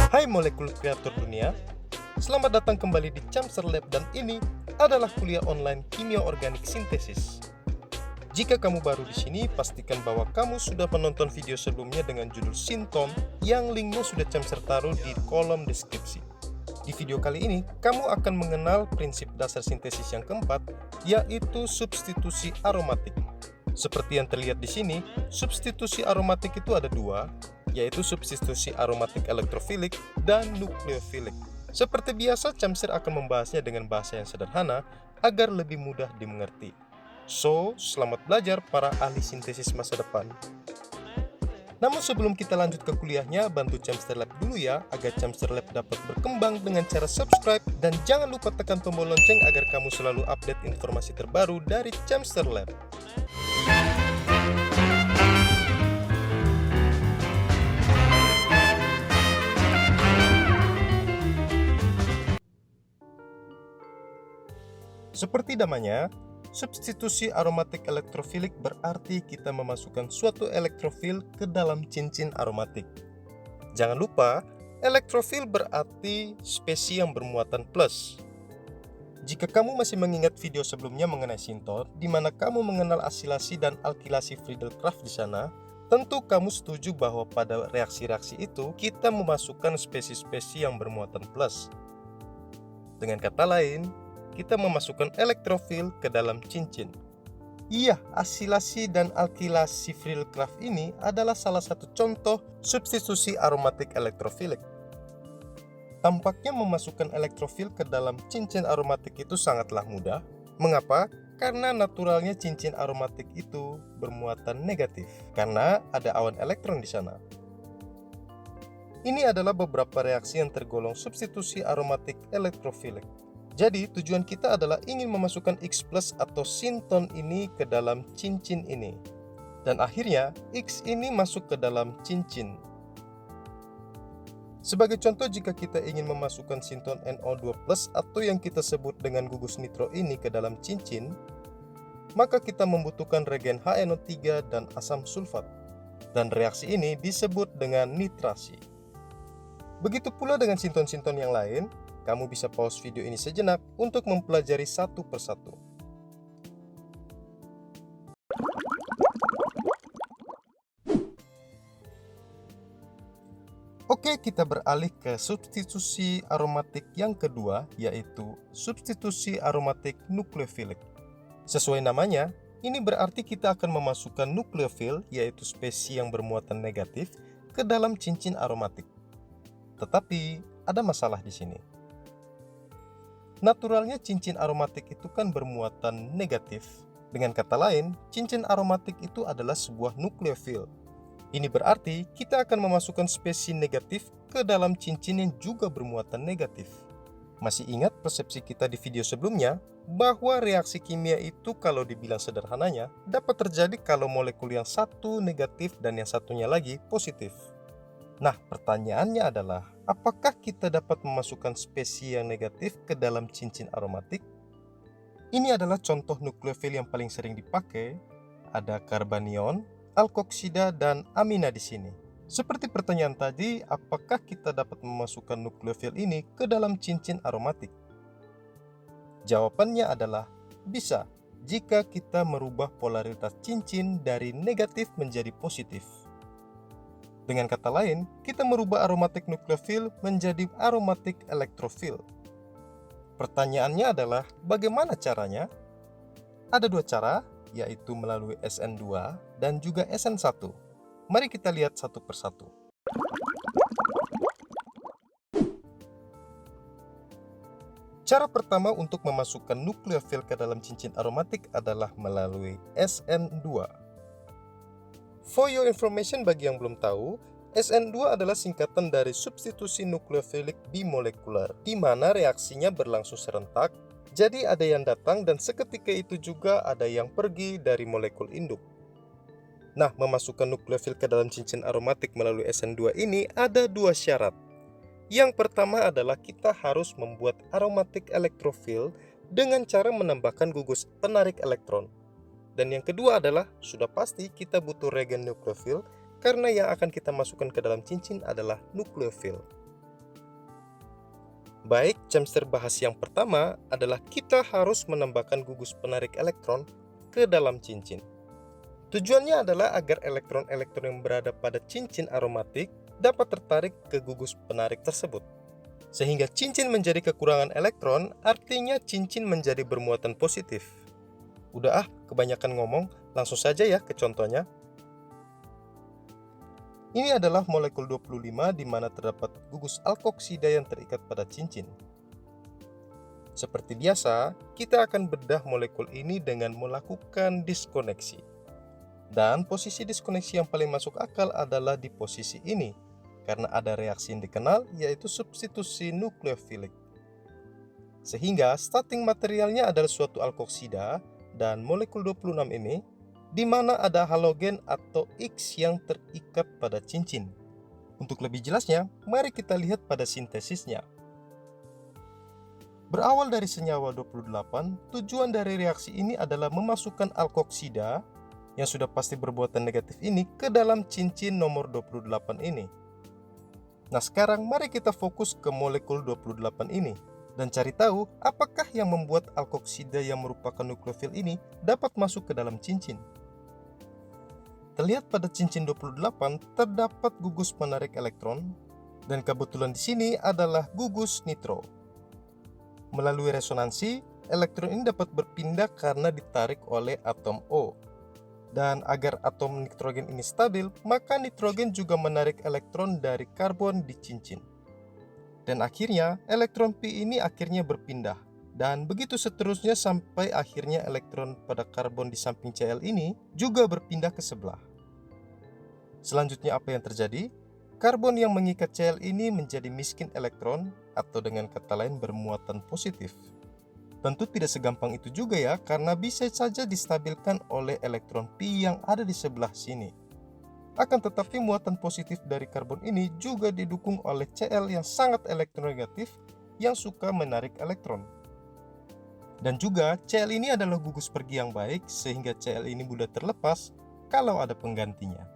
Hai molekul kreator dunia, selamat datang kembali di Chamser Lab dan ini adalah kuliah online kimia organik sintesis. Jika kamu baru di sini, pastikan bahwa kamu sudah menonton video sebelumnya dengan judul Sinton yang linknya sudah Chamser taruh di kolom deskripsi. Di video kali ini, kamu akan mengenal prinsip dasar sintesis yang keempat, yaitu substitusi aromatik. Seperti yang terlihat di sini, substitusi aromatik itu ada dua, yaitu substitusi aromatik elektrofilik dan nukleofilik. Seperti biasa, Chamser akan membahasnya dengan bahasa yang sederhana agar lebih mudah dimengerti. So, selamat belajar para ahli sintesis masa depan. Namun sebelum kita lanjut ke kuliahnya, bantu Chamser Lab dulu ya, agar Chamser Lab dapat berkembang dengan cara subscribe, dan jangan lupa tekan tombol lonceng agar kamu selalu update informasi terbaru dari Chamser Lab. Seperti namanya, substitusi aromatik elektrofilik berarti kita memasukkan suatu elektrofil ke dalam cincin aromatik. Jangan lupa, elektrofil berarti spesies yang bermuatan plus. Jika kamu masih mengingat video sebelumnya mengenai Sinton, di mana kamu mengenal asilasi dan alkilasi Friedel-Crafts di sana, tentu kamu setuju bahwa pada reaksi-reaksi itu kita memasukkan spesies-spesies yang bermuatan plus. Dengan kata lain, kita memasukkan elektrofil ke dalam cincin. Iya, asilasi dan alkilasi Friedel-Crafts ini adalah salah satu contoh substitusi aromatik elektrofilik. Tampaknya memasukkan elektrofil ke dalam cincin aromatik itu sangatlah mudah. Mengapa? Karena naturalnya cincin aromatik itu bermuatan negatif, karena ada awan elektron di sana. Ini adalah beberapa reaksi yang tergolong substitusi aromatik elektrofilik. Jadi tujuan kita adalah ingin memasukkan X plus atau Sinton ini ke dalam cincin ini. Dan akhirnya X ini masuk ke dalam cincin. Sebagai contoh, jika kita ingin memasukkan Sinton NO2+ atau yang kita sebut dengan gugus nitro ini ke dalam cincin, maka kita membutuhkan regen HNO3 dan asam sulfat. Dan reaksi ini disebut dengan nitrasi. Begitu pula dengan Sinton-Sinton yang lain. Kamu bisa pause video ini sejenak untuk mempelajari satu persatu. Oke, kita beralih ke substitusi aromatik yang kedua, yaitu substitusi aromatik nukleofilik. Sesuai namanya, ini berarti kita akan memasukkan nukleofil, yaitu spesies yang bermuatan negatif, ke dalam cincin aromatik. Tetapi, ada masalah di sini. Naturalnya cincin aromatik itu kan bermuatan negatif. Dengan kata lain, cincin aromatik itu adalah sebuah nukleofil. Ini berarti kita akan memasukkan spesies negatif ke dalam cincin yang juga bermuatan negatif. Masih ingat persepsi kita di video sebelumnya bahwa reaksi kimia itu kalau dibilang sederhananya dapat terjadi kalau molekul yang satu negatif dan yang satunya lagi positif. Nah, pertanyaannya adalah, apakah kita dapat memasukkan spesies yang negatif ke dalam cincin aromatik? Ini adalah contoh nukleofil yang paling sering dipakai. Ada karbanion, alkoksida, dan amina di sini. Seperti pertanyaan tadi, apakah kita dapat memasukkan nukleofil ini ke dalam cincin aromatik? Jawabannya adalah bisa, jika kita merubah polaritas cincin dari negatif menjadi positif. Dengan kata lain, kita merubah aromatik nukleofil menjadi aromatik elektrofil. Pertanyaannya adalah, bagaimana caranya? Ada dua cara, yaitu melalui SN2 dan juga SN1. Mari kita lihat satu persatu. Cara pertama untuk memasukkan nukleofil ke dalam cincin aromatik adalah melalui SN2. For your information, bagi yang belum tahu, SN2 adalah singkatan dari substitusi nukleofilik bimolekular, di mana reaksinya berlangsung serentak. Jadi ada yang datang dan seketika itu juga ada yang pergi dari molekul induk. Nah, memasukkan nukleofil ke dalam cincin aromatik melalui SN2 ini ada dua syarat. Yang pertama adalah kita harus membuat aromatik elektrofil dengan cara menambahkan gugus penarik elektron. Dan yang kedua adalah sudah pasti kita butuh regen nukleofil karena yang akan kita masukkan ke dalam cincin adalah nukleofil. Baik, Cemster bahas yang pertama adalah kita harus menambahkan gugus penarik elektron ke dalam cincin. Tujuannya adalah agar elektron-elektron yang berada pada cincin aromatik dapat tertarik ke gugus penarik tersebut. Sehingga cincin menjadi kekurangan elektron, artinya cincin menjadi bermuatan positif. Udah kebanyakan ngomong, langsung saja ya ke contohnya. Ini adalah molekul 25 di mana terdapat gugus alkoksida yang terikat pada cincin. Seperti biasa, kita akan bedah molekul ini dengan melakukan diskoneksi. Dan posisi diskoneksi yang paling masuk akal adalah di posisi ini, karena ada reaksi yang dikenal yaitu substitusi nukleofilik. Sehingga starting materialnya adalah suatu alkoksida dan molekul 26 ini di mana ada halogen atau X yang terikat pada cincin. Untuk lebih jelasnya, mari kita lihat pada sintesisnya. Berawal dari senyawa 28, tujuan dari reaksi ini adalah memasukkan alkoksida yang sudah pasti berbuatan negatif ini ke dalam cincin nomor 28 ini. Nah, sekarang mari kita fokus ke molekul 28 ini dan cari tahu apakah yang membuat alkoksida yang merupakan nukleofil ini dapat masuk ke dalam cincin. Terlihat pada cincin 28 terdapat gugus penarik elektron dan kebetulan di sini adalah gugus nitro. Melalui resonansi, elektron ini dapat berpindah karena ditarik oleh atom O. Dan agar atom nitrogen ini stabil, maka nitrogen juga menarik elektron dari karbon di cincin. Dan akhirnya, elektron Pi ini akhirnya berpindah. Dan begitu seterusnya sampai akhirnya elektron pada karbon di samping Cl ini juga berpindah ke sebelah. Selanjutnya apa yang terjadi? Karbon yang mengikat Cl ini menjadi miskin elektron atau dengan kata lain bermuatan positif. Tentu tidak segampang itu juga ya, karena bisa saja distabilkan oleh elektron Pi yang ada di sebelah sini. Akan tetapi muatan positif dari karbon ini juga didukung oleh Cl yang sangat elektronegatif yang suka menarik elektron. Dan juga Cl ini adalah gugus pergi yang baik sehingga Cl ini mudah terlepas kalau ada penggantinya.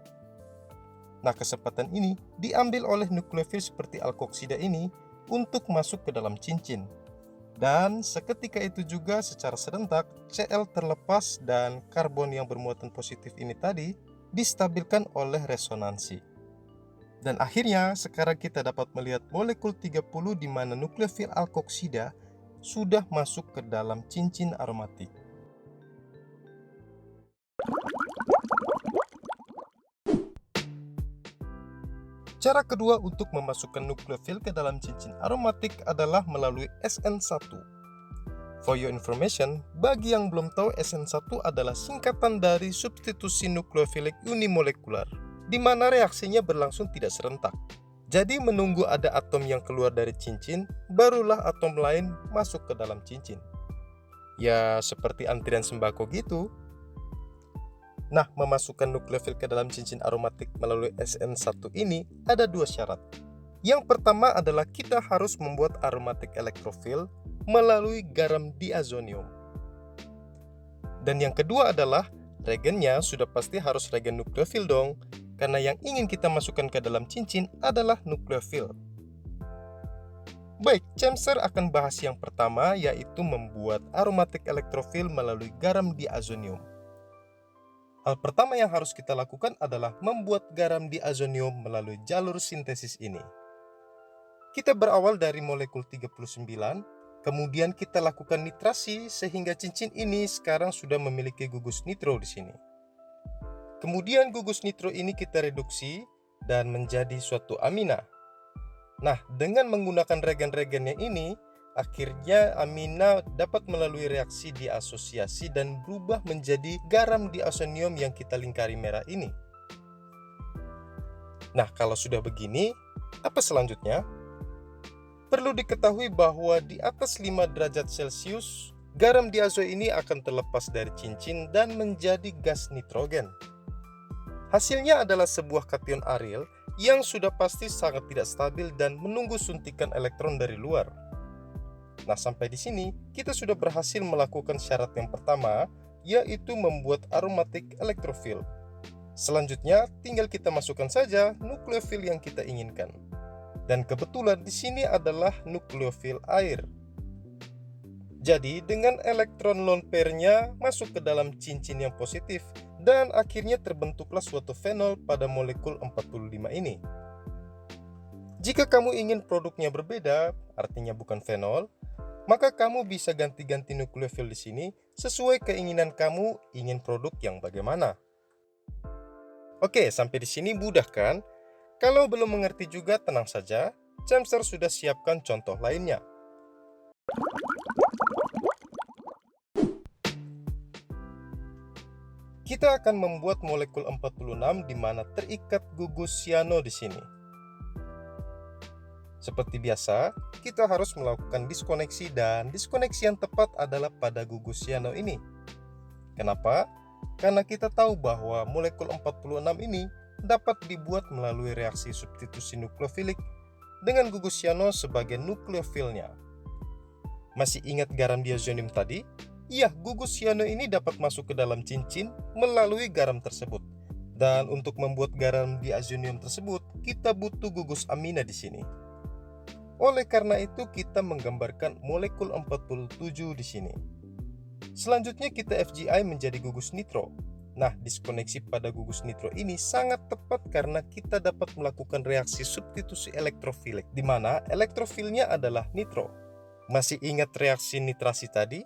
Nah, kesempatan ini diambil oleh nukleofil seperti alkoksida ini untuk masuk ke dalam cincin. Dan seketika itu juga secara serentak Cl terlepas dan karbon yang bermuatan positif ini tadi distabilkan oleh resonansi. Dan akhirnya sekarang kita dapat melihat molekul 30 di mana nukleofil alkoksida sudah masuk ke dalam cincin aromatik. Cara kedua untuk memasukkan nukleofil ke dalam cincin aromatik adalah melalui SN1. For your information, bagi yang belum tahu, SN1 adalah singkatan dari substitusi nukleofilik unimolekular, di mana reaksinya berlangsung tidak serentak. Jadi menunggu ada atom yang keluar dari cincin, barulah atom lain masuk ke dalam cincin. Ya, seperti antrian sembako gitu. Nah, memasukkan nukleofil ke dalam cincin aromatik melalui SN1 ini ada dua syarat. Yang pertama adalah kita harus membuat aromatik elektrofil melalui garam diazonium. Dan yang kedua adalah regennya sudah pasti harus regen nukleofil dong, karena yang ingin kita masukkan ke dalam cincin adalah nukleofil. Baik, Cemster akan bahas yang pertama, yaitu membuat aromatik elektrofil melalui garam diazonium. Hal pertama yang harus kita lakukan adalah membuat garam diazonium melalui jalur sintesis ini. Kita berawal dari molekul 39, kemudian kita lakukan nitrasi sehingga cincin ini sekarang sudah memiliki gugus nitro di sini. Kemudian gugus nitro ini kita reduksi dan menjadi suatu amina. Nah, dengan menggunakan regen-regennya ini, akhirnya amina dapat melalui reaksi diasosiasi dan berubah menjadi garam diazonium yang kita lingkari merah ini. Nah, kalau sudah begini, apa selanjutnya? Perlu diketahui bahwa di atas 5 derajat Celcius, garam diazo ini akan terlepas dari cincin dan menjadi gas nitrogen. Hasilnya adalah sebuah kation aryl yang sudah pasti sangat tidak stabil dan menunggu suntikan elektron dari luar. Nah, sampai di sini kita sudah berhasil melakukan syarat yang pertama, yaitu membuat aromatik elektrofil. Selanjutnya, tinggal kita masukkan saja nukleofil yang kita inginkan. Dan kebetulan di sini adalah nukleofil air. Jadi, dengan elektron lone pair-nya masuk ke dalam cincin yang positif, dan akhirnya terbentuklah suatu fenol pada molekul 45 ini. Jika kamu ingin produknya berbeda, artinya bukan fenol, maka kamu bisa ganti-ganti nukleofil di sini sesuai keinginan kamu ingin produk yang bagaimana. Oke, sampai di sini mudah kan? Kalau belum mengerti juga tenang saja, Cemster sudah siapkan contoh lainnya. Kita akan membuat molekul 46 di mana terikat gugus cyano di sini. Seperti biasa, kita harus melakukan diskoneksi dan diskoneksi yang tepat adalah pada gugus cyano ini. Kenapa? Karena kita tahu bahwa molekul 46 ini dapat dibuat melalui reaksi substitusi nukleofilik dengan gugus cyano sebagai nukleofilnya. Masih ingat garam diazonium tadi? Ya, gugus cyano ini dapat masuk ke dalam cincin melalui garam tersebut. Dan untuk membuat garam diazonium tersebut, kita butuh gugus amina di sini. Oleh karena itu, kita menggambarkan molekul 47 di sini. Selanjutnya kita FGI menjadi gugus nitro. Nah, diskoneksi pada gugus nitro ini sangat tepat karena kita dapat melakukan reaksi substitusi elektrofilik, di mana elektrofilnya adalah nitro. Masih ingat reaksi nitrasi tadi?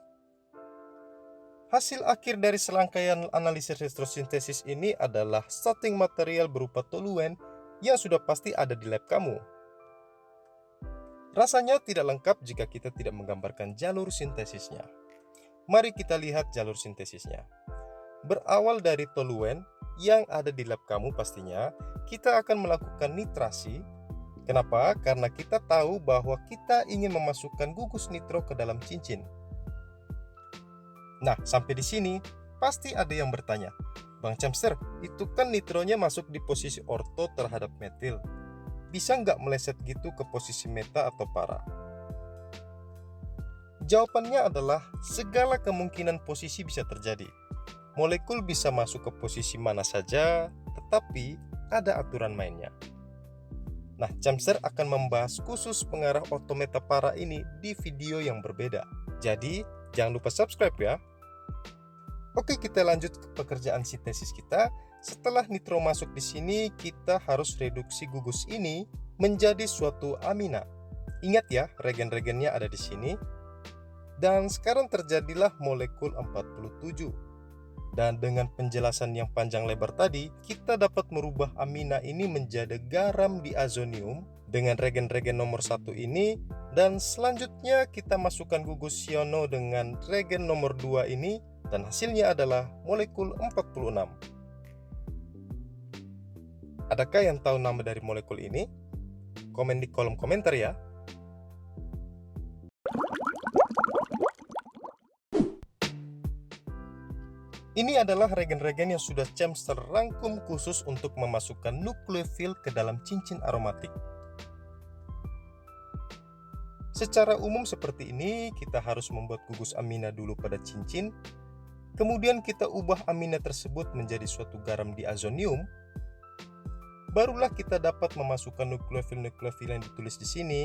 Hasil akhir dari serangkaian analisis retrosintesis ini adalah starting material berupa toluen yang sudah pasti ada di lab kamu. Rasanya tidak lengkap jika kita tidak menggambarkan jalur sintesisnya. Mari kita lihat jalur sintesisnya. Berawal dari toluen yang ada di lab kamu pastinya, kita akan melakukan nitrasi. Kenapa? Karena kita tahu bahwa kita ingin memasukkan gugus nitro ke dalam cincin. Nah, sampai di sini, pasti ada yang bertanya, Bang Cemster, itu kan nitronya masuk di posisi orto terhadap metil. Bisa nggak meleset gitu ke posisi meta atau para? Jawabannya adalah segala kemungkinan posisi bisa terjadi. Molekul bisa masuk ke posisi mana saja, tetapi ada aturan mainnya. Nah, Cemster akan membahas khusus pengarah orto meta para ini di video yang berbeda. Jadi, jangan lupa subscribe ya. Oke, kita lanjut ke pekerjaan sintesis kita. Setelah nitro masuk di sini, kita harus reduksi gugus ini menjadi suatu amina. Ingat ya, regen-regennya ada di sini. Dan sekarang terjadilah molekul 47. Dan dengan penjelasan yang panjang lebar tadi, kita dapat merubah amina ini menjadi garam diazonium dengan regen-regen nomor 1 ini. Dan selanjutnya kita masukkan gugus cyano dengan regen nomor 2 ini. Dan hasilnya adalah molekul 46. Adakah yang tahu nama dari molekul ini? Komen di kolom komentar ya. Ini adalah regen-regen yang sudah Cemster rangkum khusus untuk memasukkan nukleofil ke dalam cincin aromatik. Secara umum seperti ini, kita harus membuat gugus amina dulu pada cincin. Kemudian kita ubah amina tersebut menjadi suatu garam diazonium. Barulah kita dapat memasukkan nukleofil-nukleofil yang ditulis di sini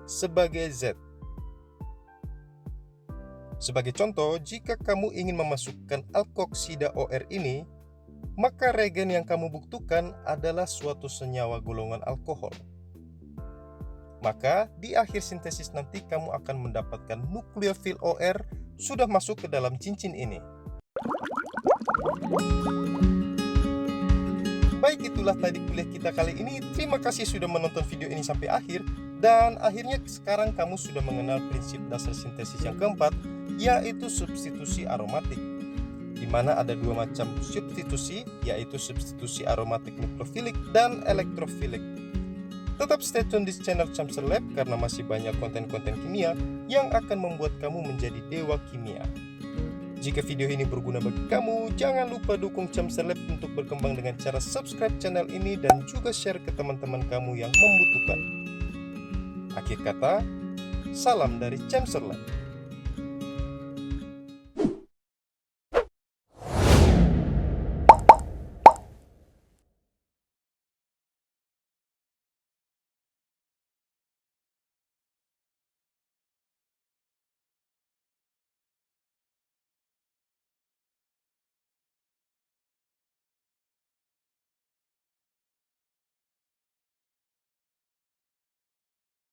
sebagai Z. Sebagai contoh, jika kamu ingin memasukkan alkoksida OR ini, maka regen yang kamu butuhkan adalah suatu senyawa golongan alkohol. Maka di akhir sintesis nanti kamu akan mendapatkan nukleofil OR sudah masuk ke dalam cincin ini. Baik, itulah tadi kuliah kita kali ini. Terima kasih sudah menonton video ini sampai akhir. Dan akhirnya sekarang kamu sudah mengenal prinsip dasar sintesis yang keempat, yaitu substitusi aromatik, di mana ada dua macam substitusi, yaitu substitusi aromatik nukleofilik dan elektrofilik. Tetap stay tune di channel Cemster Lab karena masih banyak konten-konten kimia yang akan membuat kamu menjadi dewa kimia. Jika video ini berguna bagi kamu, jangan lupa dukung Cemster Lab untuk berkembang dengan cara subscribe channel ini dan juga share ke teman-teman kamu yang membutuhkan. Akhir kata, salam dari Cemster Lab.